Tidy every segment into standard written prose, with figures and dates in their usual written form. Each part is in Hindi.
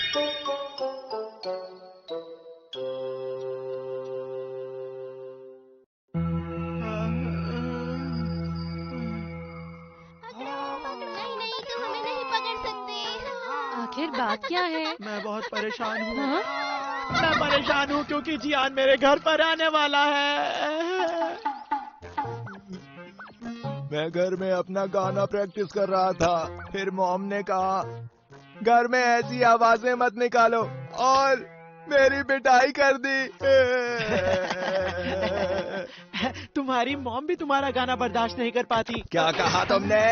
नहीं नहीं, तुम हमें नहीं पकड़ सकते। आखिर बात क्या है? मैं बहुत परेशान हूँ। हाँ? मैं परेशान हूँ क्योंकि जियान मेरे घर पर आने वाला है। मैं घर में अपना गाना प्रैक्टिस कर रहा था, फिर मॉम ने कहा घर में ऐसी आवाजें मत निकालो और मेरी पिटाई कर दी। तुम्हारी मॉम भी तुम्हारा गाना बर्दाश्त नहीं कर पाती। क्या कहा तुमने?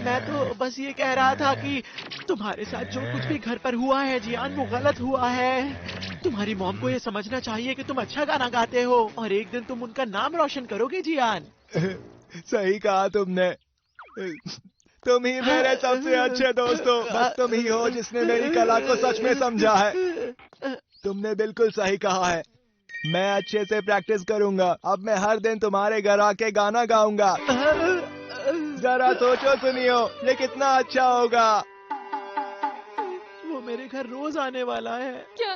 मैं तो बस ये कह रहा था कि तुम्हारे साथ जो कुछ भी घर पर हुआ है जियान, वो गलत हुआ है। तुम्हारी मॉम को ये समझना चाहिए कि तुम अच्छा गाना गाते हो और एक दिन तुम उनका नाम रोशन करोगे जियान। सही कहा तुमने। तुम ही मेरे सबसे अच्छे दोस्त हो। बस तुम ही हो जिसने मेरी कला को सच में समझा है। तुमने बिल्कुल सही कहा है। मैं अच्छे से प्रैक्टिस करूंगा। अब मैं हर दिन तुम्हारे घर आके गाना गाऊंगा। जरा सोचो सुनियो, ये कितना अच्छा होगा। वो मेरे घर रोज आने वाला है। क्या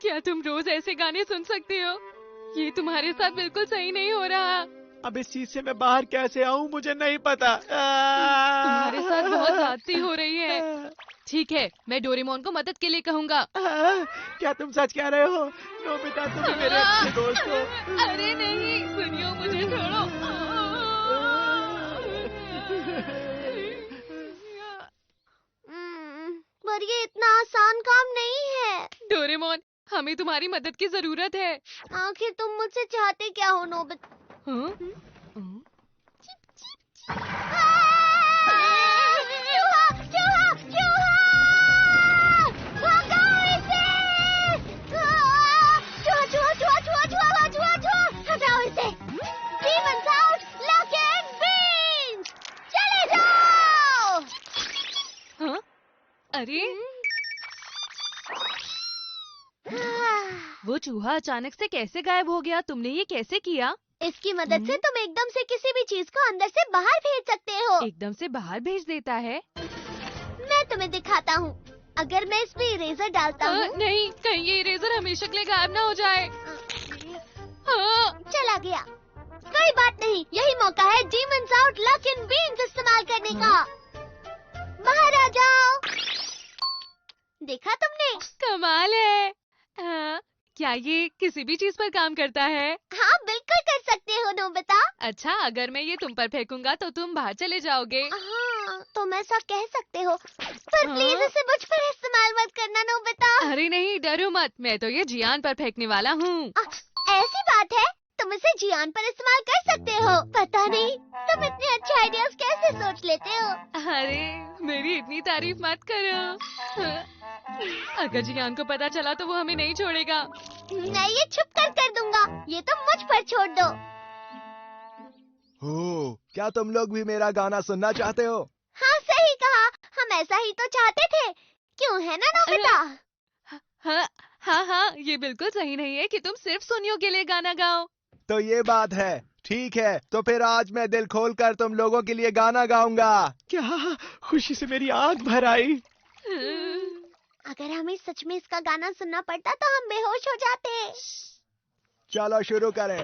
क्या तुम रोज ऐसे गाने सुन सकते हो? ये तुम्हारे साथ बिल्कुल सही नहीं हो रहा। अब इस चीज से मैं बाहर कैसे आऊं मुझे नहीं पता। तुम्हारे साथ बहुत ज्यादती हो रही है। ठीक है, मैं डोरेमोन को मदद के लिए कहूँगा। क्या तुम सच कह रहे हो? नोबिता, तुम ही मेरे अच्छे दोस्त हो। अरे नहीं, सुनियो, मुझे छोड़ो। पर ये इतना आसान काम नहीं है। डोरेमोन, हमें तुम्हारी मदद की जरूरत है। आखिर तुम मुझसे चाहते क्या हो नोबिता? हाँ? चूहा! चूहा! चूहा! भगाओ इसे! चूहा! चूहा! चूहा! चूहा! चूहा! चूहा! चूहा! हटाओ इसे! Demons out! Lock and beans! चले जाओ! हाँ? अरे वो चूहा अचानक से कैसे गायब हो गया? तुमने ये कैसे किया? इसकी मदद से तुम एकदम से किसी भी चीज को अंदर से बाहर भेज सकते हो। एकदम से बाहर भेज देता है? मैं तुम्हें दिखाता हूँ। अगर मैं इसमें इरेजर डालता हूँ। नहीं, कहीं ये इरेजर हमेशा के लिए गायब ना हो जाए। चला गया। कोई बात नहीं, यही मौका है Demons Out Lock and Beans इस्तेमाल करने का। बाहर आ जाओ। देखा तुमने? कमाल है। क्या ये किसी भी चीज पर काम करता है? हाँ, बिल्कुल कर सकते हो नोबिता। अच्छा, अगर मैं ये तुम पर फेंकूंगा तो तुम बाहर चले जाओगे। हाँ, तुम ऐसा कह सकते हो, पर प्लीज इसे मुझ पर इस्तेमाल मत करना नोबिता। अरे नहीं, डरो मत, मैं तो ये जियान पर फेंकने वाला हूँ। ऐसी बात है, तुम इसे जियान पर इस्तेमाल कर सकते हो। पता नहीं तुम इतने अच्छे आइडियाज कैसे सोच लेते हो। अरे मेरी इतनी तारीफ मत करो। अगर जियान को पता चला तो वो हमें नहीं छोड़ेगा। मैं ये छुप कर दूंगा, ये तुम मुझ पर छोड़ दो। क्या तुम लोग भी मेरा गाना सुनना चाहते हो? हाँ, सही कहा, हम ऐसा ही तो चाहते थे। क्यों, है ना नोबिता? हाँ हाँ हाँ, ये बिल्कुल सही नहीं है कि तुम सिर्फ सुनियो के लिए गाना गाओ। तो ये बात है। ठीक है, तो फिर आज मैं दिल खोल कर तुम लोगों के लिए गाना गाऊंगा। क्या खुशी से मेरी आँख भर आई। अगर हमें सच में इसका गाना सुनना पड़ता तो हम बेहोश हो जाते। चलो शुरू करें।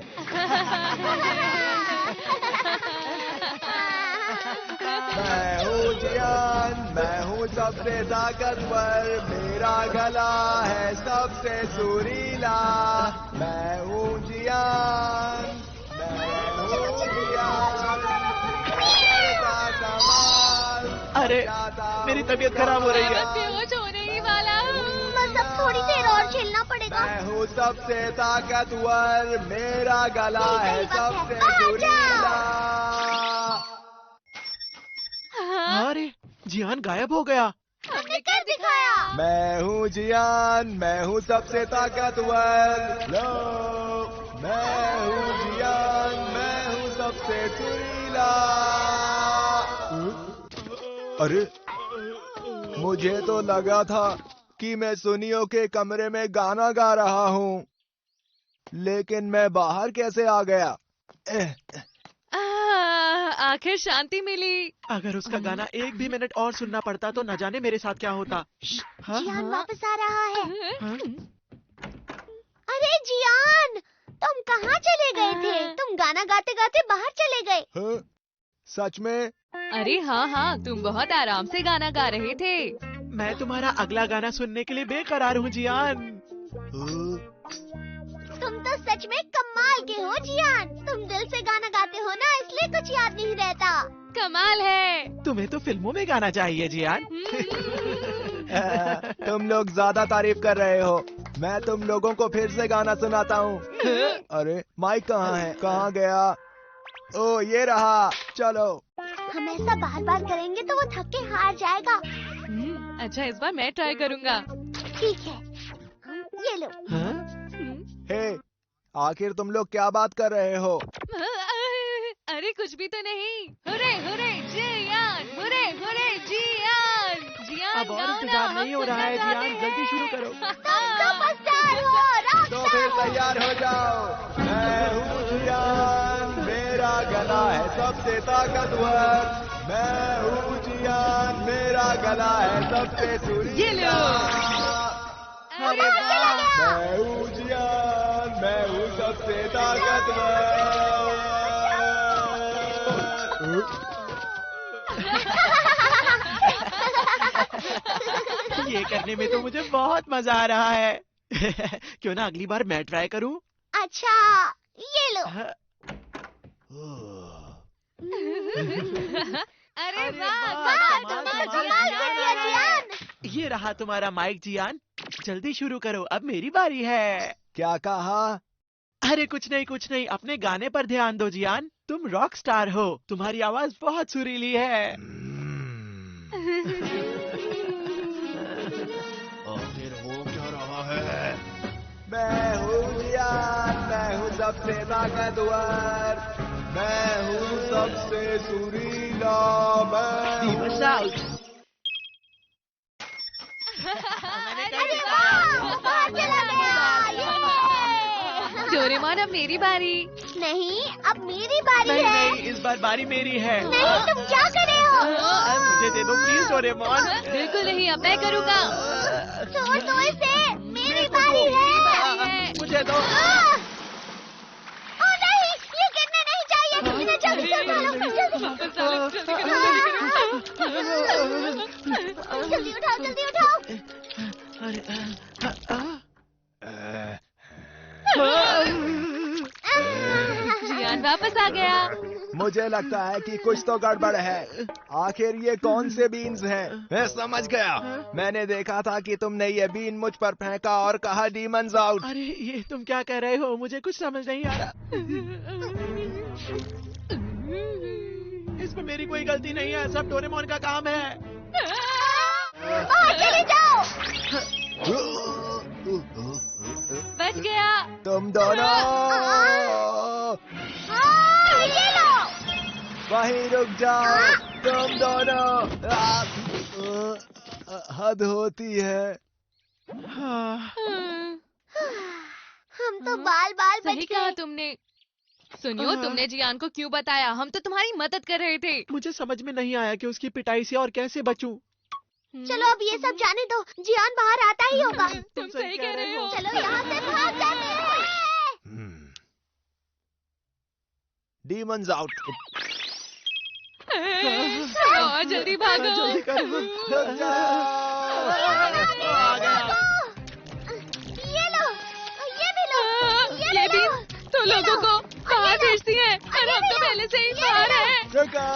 मैं हूँ जियान, मैं हूँ सबसे ताकतवर, मेरा गला है सबसे सुरीला। मैं हूँ जियान, मैं हूँ जियान, करता कमाल। अरे मेरी तबीयत खराब हो रही है। मैं बेहोश होने ही वाला हूँ। बस अब थोड़ी देर और झेलना पड़ेगा। मैं हूँ सबसे ताकतवर, मेरा गला है सबसे सुरीला। अरे जियान गायब हो गया। हमने कर दिखाया। मैं हूँ जियान, मैं हूँ सबसे ताकतवर। लो, मैं हूँ जियान, मैं हूँ सबसे सुरीला। अरे मुझे तो लगा था कि मैं सुनियो के कमरे में गाना गा रहा हूँ, लेकिन मैं बाहर कैसे आ गया? आखिर शांति मिली। अगर उसका गाना एक भी मिनट और सुनना पड़ता तो न जाने मेरे साथ क्या होता। हाँ? जियान वापस आ रहा है। हाँ? अरे जियान, तुम कहाँ चले गए थे? तुम गाना गाते गाते बाहर चले गए। हाँ? सच में? अरे हाँ हाँ, तुम बहुत आराम से गाना गा रहे थे। मैं तुम्हारा अगला गाना सुनने के लिए बेकरार हूँ जियान। हाँ? तुम तो सच में कमाल के हो जियान। तुम दिल से गाना गाते हो ना, इसलिए कुछ याद नहीं रहता। कमाल है। तुम्हें तो फिल्मों में गाना चाहिए जियान। तुम लोग ज्यादा तारीफ कर रहे हो। मैं तुम लोगों को फिर से गाना सुनाता हूँ। अरे माइक कहाँ है? कहाँ गया? ओ ये रहा। चलो। हम ऐसा बार बार करेंगे तो वो थक के हार जाएगा। अच्छा, इस बार मैं ट्राई करूँगा। ठीक है, ये लो। हाँ? हे, आखिर तुम लोग क्या बात कर रहे हो? अरे कुछ भी तो नहीं। हुरे हुरे जियान, हुरे हुरे जियान। जियान अब और गाओ ना, इंतजार नहीं हो हम रहा है सुनना जियान, चाहते जल्दी शुरू हैं। करो। तुम सुपरस्टार हो, तो रॉकस्टार फिर हो। तैयार हो जाओ। मैं हूँ जियान, मेरा गला है सबसे ताकतवर। मैं हूँ जियान, मेरा गला है सबसे ये सुरीला। लो। अरे वाह! मैं हूँ जियान, मैं हूँ सबसे ताकतवर। ये करने में तो मुझे बहुत मजा आ रहा है। क्यों ना अगली बार मैं ट्राई करूं? अच्छा, ये लो। हाँ, अरे अरे वाह, वाह, कमाल, कमाल, कमाल, कमाल, जियान, कर दिया जियान। जियान। ये रहा तुम्हारा माइक जियान। जल्दी शुरू करो, अब मेरी बारी है। क्या कहा? अरे कुछ नहीं, अपने गाने पर ध्यान दो जियान। तुम रॉक स्टार हो, तुम्हारी आवाज बहुत सुरीली है। आखिर हो क्या रहा है? मैं हूँ जियान, मैं हूँ सबसे ताकतवर। मैं हूँ सबसे सुरीला। मैं Demons हूँ- out। मैंने कर अरे दिखाया। वाह, बाहर चला गया। ये। डोरेमोन, अब मेरी बारी। नहीं, अब मेरी बारी नहीं है। नहीं, इस बार बारी मेरी है। नहीं, तुम क्या कर रहे हो? मुझे दे दो प्लीज डोरेमोन। बिल्कुल नहीं, अब मैं करूँगा। छोड़ दो इसे, मेरी मेरे को बारी दो। है। मुझे दो। ओ नहीं, ये गिरने नहीं चाहिए। इन्हें जल्दी संभालो, जल्दी। वापस डालो, जल्दी करो, जल्दी उठाओ, जल्दी उठाओ। अरे जियान वापस आ गया। मुझे लगता है कि कुछ तो गड़बड़ है। आखिर ये कौन से बीन्स हैं? मैं समझ गया। मैंने देखा था कि तुमने ये बीन मुझ पर फेंका और कहा डीमंस आउट। अरे ये तुम क्या कह रहे हो? मुझे कुछ समझ नहीं आ रहा। इसमें मेरी कोई गलती नहीं है, सब डोरेमोन का काम है। बाहर चले जाओ। बच गया। तुम दोनों ये लो। वहीं रुक जाओ। तुम दोनों हद होती है। हाँ, हम तो बाल बाल बच सही कहा गए। तुमने। सुनियो, तुमने जियान को क्यों बताया? हम तो तुम्हारी मदद कर रहे थे। मुझे समझ में नहीं आया कि उसकी पिटाई से और कैसे बचूं। चलो अब ये सब जाने दो, जियान बाहर आता ही होगा। तुम सही कह रहे हो। चलो यहाँ से भाग जाते हैं। Demons out. चलो और जल्दी भागो। जल्दी करो। रुक जाओ। आ गया। ये लो, ये भी लो, ये भी लो। तो लोगों को बाहर भेजती है और हम तो पहले से ही बाहर हैं। रुको।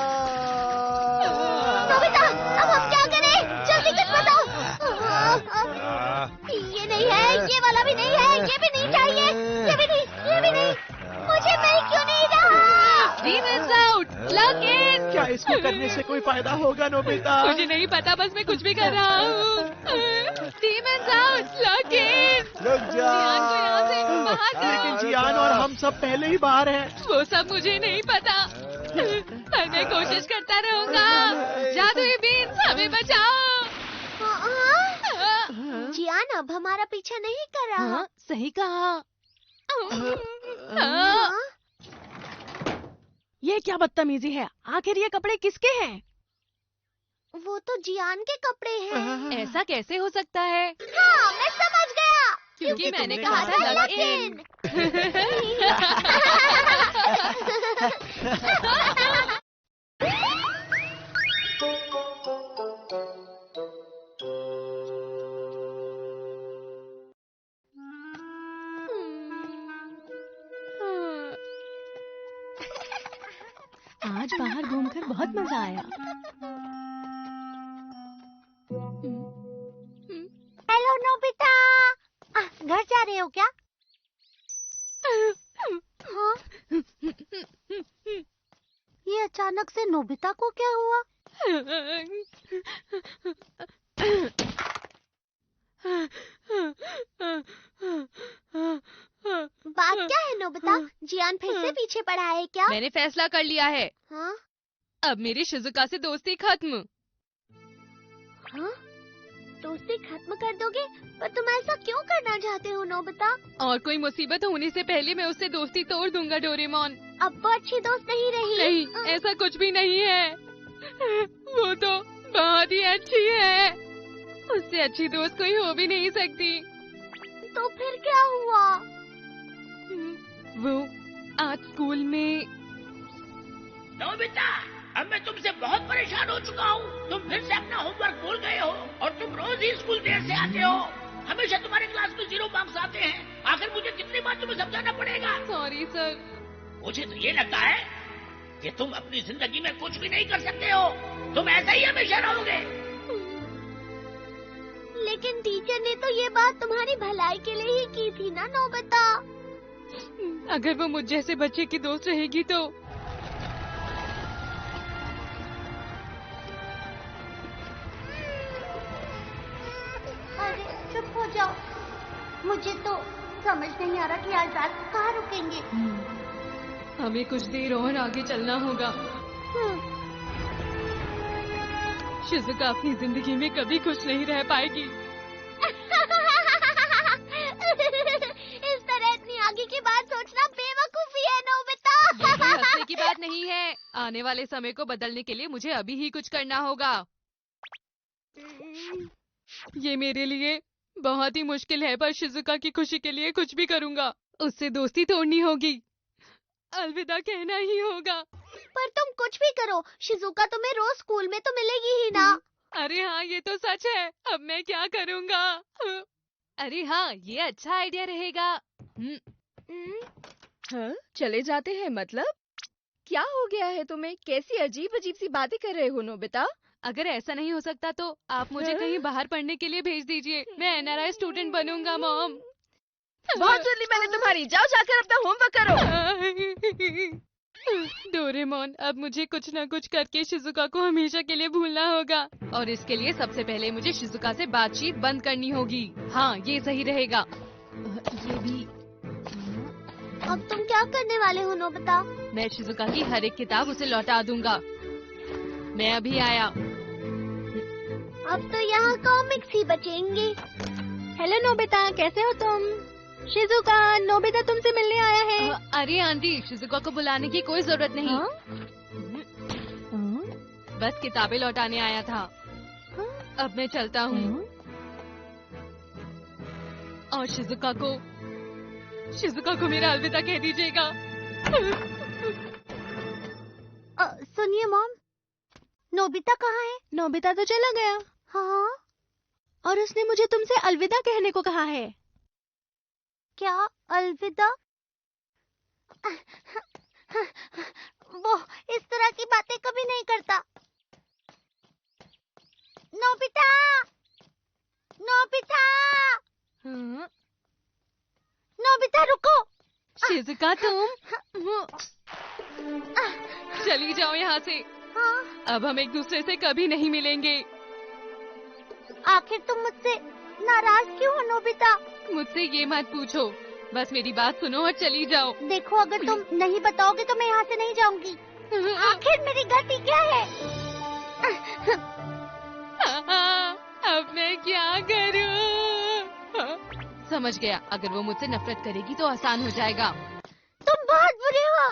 नोबिता, अब हम क्या करें? जल्दी कुछ बताओ। ये नहीं है, ये वाला भी नहीं है, ये भी नहीं चाहिए, ये भी नहीं, ये भी नहीं। मुझे मिल क्यों नहीं रहा? Demons out, lock in। क्या इसको करने से कोई फायदा होगा नोबिता? मुझे नहीं पता, बस मैं कुछ भी कर रहा हूँ। Demons out, lock in। रुक जियान को यहाँ से जाओ। बाहर कर। लेकिन जियान और हम सब पहले ही बाहर हैं। वो सब मुझे नहीं पता, पर मैं कोशिश करता रहूँगा। जादुई बीन्स, हमें बचाओ। जियान अब हमारा पीछा नहीं कर रहा। हाँ, सही कहा। हाँ? ये क्या बदतमीजी है? आखिर ये कपड़े किसके हैं? वो तो जियान के कपड़े हैं। ऐसा कैसे हो सकता है? हाँ, मैं समझ गया। क्योंकि मैंने तुमने कहा कहा था था लकिन। आज बाहर घूमकर बहुत मजा आया। Hello Nobita. घर जा रहे हो क्या? हाँ? ये अचानक से नोबिता को क्या हुआ? बात क्या है नोबिता? जियान फिर से पीछे पड़ा है क्या? मैंने फैसला कर लिया है। हाँ? अब मेरी शिजुका से दोस्ती खत्म। हाँ? दोस्ती खत्म कर दोगे? पर तुम ऐसा क्यों करना चाहते हो नोबिता? और कोई मुसीबत होने से पहले मैं उससे दोस्ती तोड़ दूंगा डोरेमोन। अब वो अच्छी दोस्त नहीं रही। नहीं, ऐसा कुछ भी नहीं है। वो तो बहुत ही अच्छी है। उससे अच्छी दोस्त कोई हो भी नहीं सकती। तो फिर क्या हुआ? वो आज स्कूल में। नोबिता, अब मैं तुमसे बहुत परेशान हो चुका हूँ। तुम फिर से अपना होमवर्क भूल गए हो और तुम रोज ही स्कूल देर से आते हो। हमेशा तुम्हारे क्लास में 0 मार्क्स आते हैं। आखिर मुझे कितनी बार तुम्हें समझाना पड़ेगा? Sorry sir. मुझे तो ये लगता है कि तुम अपनी जिंदगी में कुछ भी नहीं कर सकते हो। तुम ऐसा ही हमेशा रहोगे। लेकिन टीचर ने तो ये बात तुम्हारी भलाई के लिए ही की थी ना नोबिता। अगर वो मुझ जैसे बच्चे की दोस्त रहेगी तो। अरे चुप हो जाओ। मुझे तो समझ नहीं आ रहा कि आज रात को कहाँ रुकेंगे। हमें कुछ देर और आगे चलना होगा। शिजुका अपनी जिंदगी में कभी खुश नहीं रह पाएगी। इस तरह इतनी आगे की बात सोचना बेवकूफी है नोबिता। ये कोई हंसने की बात नहीं है। आने वाले समय को बदलने के लिए मुझे अभी ही कुछ करना होगा। ये मेरे लिए बहुत ही मुश्किल है, पर शिजुका की खुशी के लिए कुछ भी करूँगा। उससे दोस्ती तोड़नी होगी। अलविदा कहना ही होगा। पर तुम कुछ भी करो, शिजुका तुम्हें रोज स्कूल में तो मिलेगी ही ना। अरे हाँ, ये तो सच है। अब मैं क्या करूँगा? अरे हाँ, ये अच्छा आइडिया रहेगा। हाँ, चले जाते हैं मतलब? क्या हो गया है तुम्हें? कैसी अजीब अजीब सी बातें कर रहे हो नोबिता? अगर ऐसा नहीं हो सकता तो आप मुझे कहीं बाहर पढ़ने के लिए भेज दीजिए। मैं एनआरआई स्टूडेंट बनूंगा मॉम। बहुत सुन ली मैंने तुम्हारी। जाओ जाकर अपना होमवर्क करो। डोरेमोन, अब मुझे कुछ न कुछ करके शिजुका को हमेशा के लिए भूलना होगा। और इसके लिए सबसे पहले मुझे शिजुका से बातचीत बंद करनी होगी। हाँ, ये सही रहेगा। ये भी। अब तुम क्या करने वाले हो नोबिता? मैं शिजुका की हर एक किताब उसे लौटा दूंगा। मैं अभी आया। अब तो यहाँ कॉमिक्स ही बचेंगे। हेलो नोबिता, कैसे हो तुम? शिजुका, नोबिता तुमसे मिलने आया है। अरे आंटी, शिजुका को बुलाने की कोई जरूरत नहीं। बस किताबें लौटाने आया था। अब मैं चलता हूँ। और शिजुका को मेरा अलविदा कह दीजिएगा। सुनिए मॉम, नोबिता कहाँ है? नोबिता तो चला गया। हाँ? और उसने मुझे तुमसे अलविदा कहने को कहा है। क्या अलविदा? वो इस तरह की बातें कभी नहीं करता। नोबिता! नोबिता! नोबिता रुको! शिजुका, तुम चली जाओ यहाँ से। हाँ? अब हम एक दूसरे से कभी नहीं मिलेंगे। आखिर तुम मुझसे नाराज क्यों हो नोबिता? मुझसे ये मत पूछो। बस मेरी बात सुनो और चली जाओ। देखो, अगर तुम नहीं बताओगे तो मैं यहाँ से नहीं जाऊंगी। आखिर मेरी गलती क्या है? अब मैं क्या करूं? समझ गया, अगर वो मुझसे नफरत करेगी तो आसान हो जाएगा। तुम बहुत बुरे हो।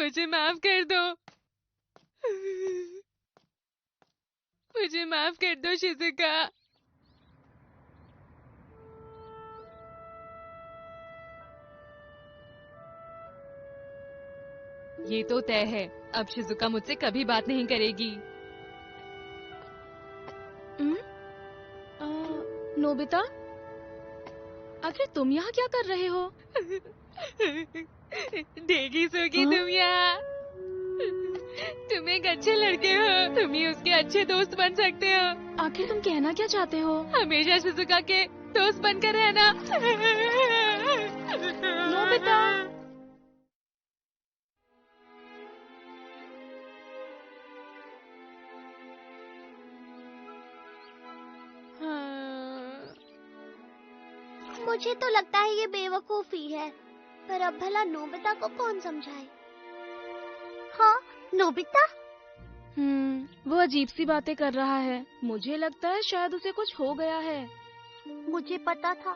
मुझे माफ कर दो। मुझे माफ कर दो शिजुका। ये तो तय है, अब शिजुका मुझसे कभी बात नहीं करेगी। नोबिता, आखिर तुम यहाँ क्या कर रहे हो? देगी सोगी तुम यहाँ। तुम एक अच्छे लड़के हो, तुम ही उसके अच्छे दोस्त बन सकते हो। आखिर तुम कहना क्या चाहते हो? हमेशा शिजुका के दोस्त बनकर रहना। नोबिता, मुझे तो लगता है ये बेवकूफी है, पर अब भला नोबिता को कौन समझाए? हाँ, नोबिता? वो अजीब सी बातें कर रहा है। मुझे लगता है शायद उसे कुछ हो गया है। मुझे पता था।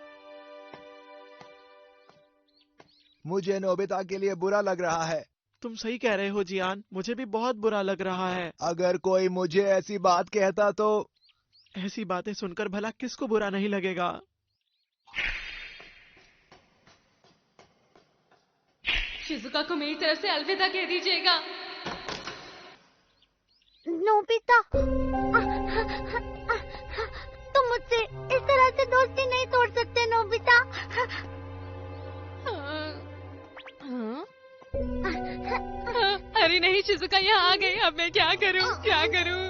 मुझे नोबिता के लिए बुरा लग रहा है। तुम सही कह रहे हो जियान, मुझे भी बहुत बुरा लग रहा है। अगर कोई मुझे ऐसी बात कहता तो। ऐसी बातें सुनकर भला किसको बुरा नहीं लगेगा। शिजुका को मेरी तरफ से अलविदा कह दीजिएगा। नोबिता, तुम मुझसे इस तरह से दोस्ती नहीं तोड़ सकते नोबिता। अरे नहीं, शिजुका यहाँ आ गई। अब मैं क्या करूँ, क्या करूँ?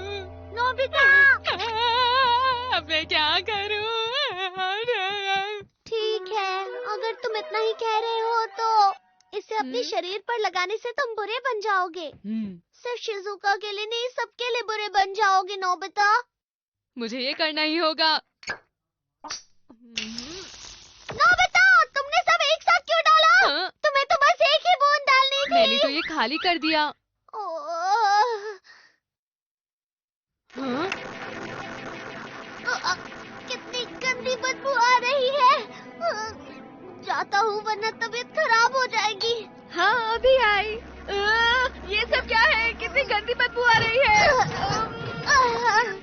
नोबिता! अब मैं क्या करूँ? ठीक है, अगर तुम इतना ही कह रहे हो तो इसे अपने शरीर पर लगाने से तुम बुरे बन जाओगे। सिर्फ शिजुका के लिए नहीं, सबके लिए बुरे बन जाओगे नोबिता। मुझे ये करना ही होगा। नोबिता, तुमने सब एक साथ क्यों डाला? तुम्हें तो बस एक ही बूंद डालनी थी। मैंने तो ये खाली कर दिया। कितनी गंदी बदबू आ रही है। जाता हूँ वरना तबीयत खराब हो जाएगी। हाँ, अभी आई। ये सब क्या है? कितनी गंदी बदबू आ रही है।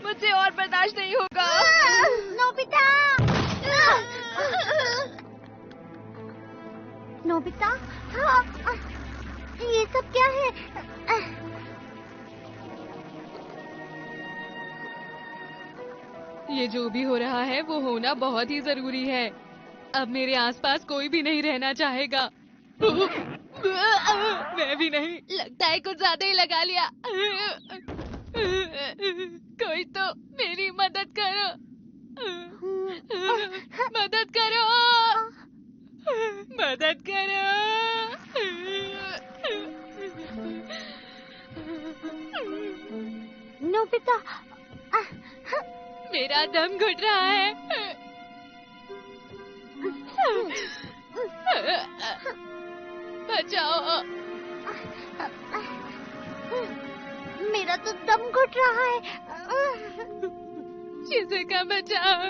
मुझे और बर्दाश्त नहीं होगा। नोबिता! नोबिता, ये सब क्या है? ये जो भी हो रहा है वो होना बहुत ही जरूरी है। अब मेरे आसपास कोई भी नहीं रहना चाहेगा। मैं भी नहीं, लगता है कुछ ज्यादा ही लगा लिया। कोई तो मेरी मदद करो। मदद करो, मदद करो। नोबिता, मेरा दम घुट रहा है। बचाओ। मेरा तो दम घुट रहा है। शिजुका बचाओ।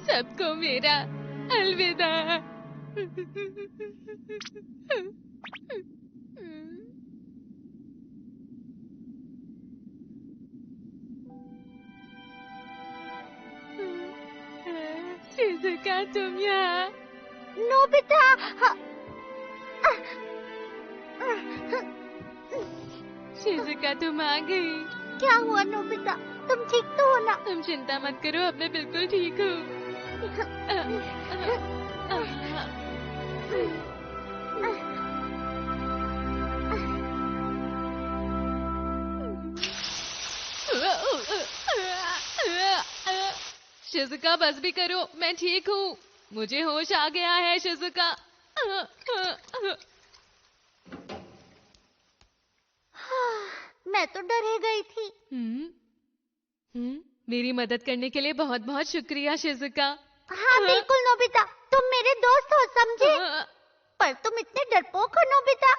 सबको मेरा अलविदा। शिजुका, तुम यहाँ? नोबिता! शिजुका, तुम आ गई। क्या हुआ नोबिता? तुम ठीक तो हो ना? तुम चिंता मत करो, अब मैं बिल्कुल ठीक हूँ। शिजुका, बस भी करो, मैं ठीक हूँ। मुझे होश आ गया है शिजुका। मैं तो डर ही गई थी। मेरी मदद करने के लिए बहुत बहुत शुक्रिया शिजुका। हाँ बिल्कुल नोबिता, तुम मेरे दोस्त हो, समझे? पर तुम इतने डरपोक हो नोबिता।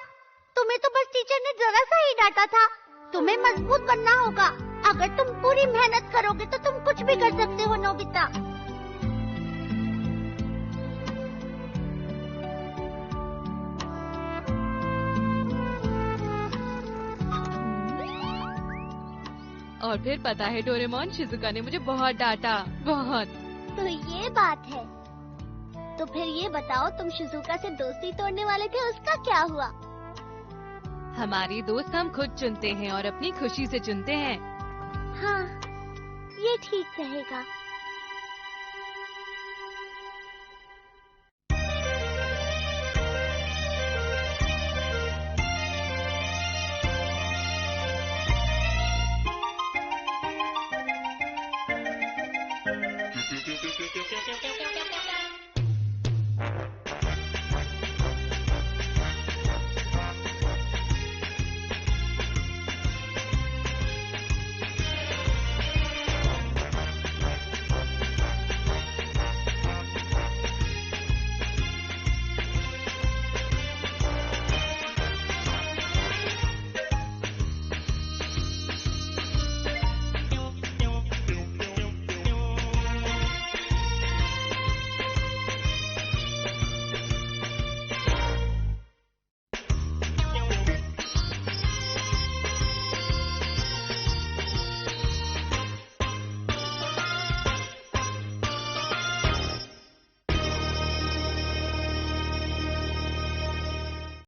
तुम्हें तो बस टीचर ने जरा सा ही डांटा था। तुम्हें मजबूत बनना होगा। अगर तुम पूरी मेहनत करोगे तो तुम कुछ भी कर सकते हो नोबिता। और फिर पता है डोरेमोन, शिजुका ने मुझे बहुत डांटा, बहुत। तो ये बात है। तो फिर ये बताओ, तुम शिजुका से दोस्ती तोड़ने वाले थे, उसका क्या हुआ? हमारी दोस्त हम खुद चुनते हैं और अपनी खुशी से चुनते हैं। हाँ, ये ठीक रहेगा।